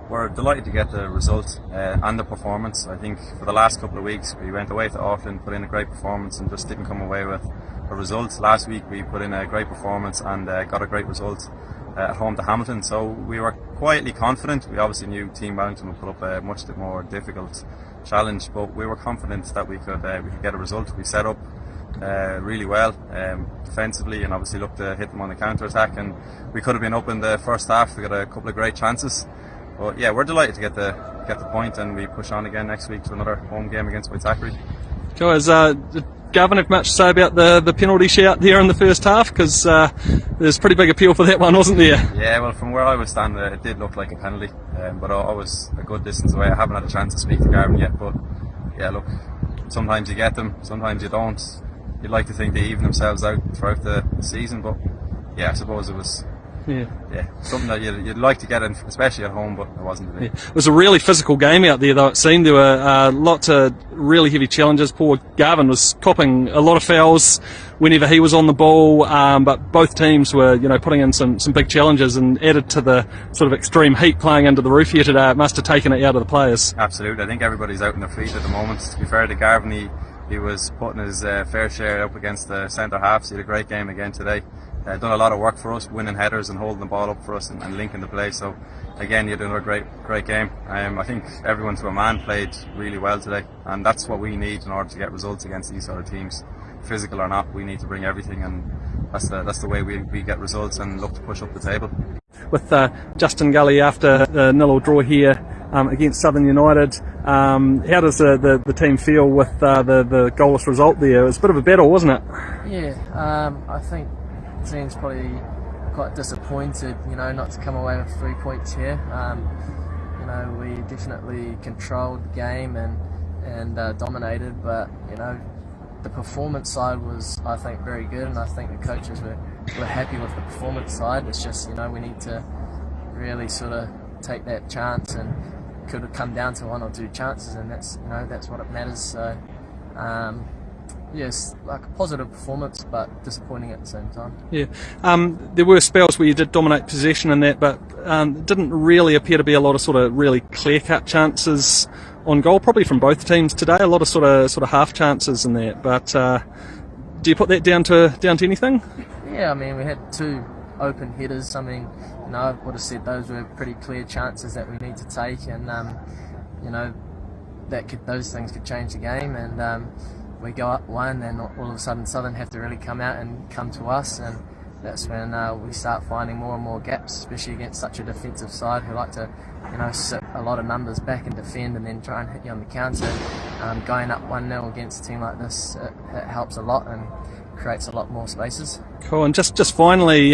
We're delighted to get the result and the performance. I think for the last couple of weeks we went away to Auckland, put in a great performance and just didn't come away with a result. Last week we put in a great performance and got a great result at home to Hamilton. So we were quietly confident. We obviously knew Team Wellington would put up a much more difficult challenge, but we were confident that we could get a result. We set up really well defensively and obviously looked to hit them on the counter attack, and we could have been up in the first half. We got a couple of great chances. But yeah, we're delighted to get the point, and we push on again next week to another home game against Waitakere. Guys, did Garvin have much to say about the penalty shout there in the first half? Because there's pretty big appeal for that one, wasn't there? Yeah, well, from where I was standing, it did look like a penalty, but I was a good distance away. I haven't had a chance to speak to Garvin yet, but yeah, look, sometimes you get them, sometimes you don't. You'd like to think they even themselves out throughout the season, but yeah, I suppose it was. Yeah, something that you'd like to get in, especially at home, but it wasn't today. Yeah. It was a really physical game out there, though. It seemed there were lots of really heavy challenges. Poor Garvin was copping a lot of fouls whenever he was on the ball, but both teams were, putting in some big challenges, and added to the sort of extreme heat playing under the roof here today. It must have taken it out of the players. Absolutely, I think everybody's out on their feet at the moment. To be fair to Garvin, he was putting his fair share up against the centre halves. He had a great game again today. Done a lot of work for us, winning headers and holding the ball up for us and linking the play. So again, you're doing a great game. I think everyone to a man played really well today, and that's what we need in order to get results against these sort of teams. Physical or not, we need to bring everything, and that's the way we get results and look to push up the table. With Justin Gulley after the 0-0 draw here against Southern United, how does the team feel with the goalless result there? It was a bit of a battle, wasn't it? Yeah, I think the team's probably quite disappointed, not to come away with 3 points here. We definitely controlled the game and dominated, but the performance side was, I think, very good, and I think the coaches were happy with the performance side. It's just we need to really sort of take that chance, and could have come down to 1 or 2 chances, and that's what it matters. So yes, like a positive performance, but disappointing at the same time. Yeah, there were spells where you did dominate possession and that, but didn't really appear to be a lot of sort of really clear-cut chances on goal, probably from both teams today. A lot of sort of half chances in that. But do you put that down to anything? Yeah, I mean, we had 2 open headers. I mean, I would have said those were pretty clear chances that we need to take, and those things could change the game, and we go up 1, and all of a sudden Southern have to really come out and come to us, and that's when we start finding more and more gaps, especially against such a defensive side who like to sit a lot of numbers back and defend and then try and hit you on the counter. Going up 1-0 against a team like this, it helps a lot and creates a lot more spaces. Cool. And just finally,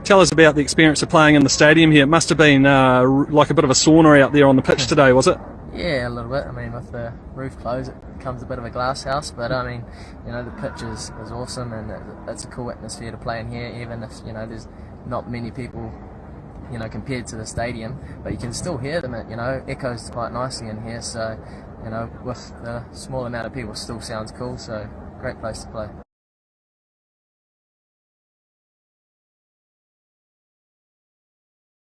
tell us about the experience of playing in the stadium here. It must have been like a bit of a sauna out there on the pitch today, was it? Yeah, a little bit. I mean, with the roof closed, it becomes a bit of a glass house, but I mean, the pitch is awesome, and it's a cool atmosphere to play in here, even if there's not many people compared to the stadium, but you can still hear them. It echoes quite nicely in here, so with the small amount of people, it still sounds cool. So great place to play.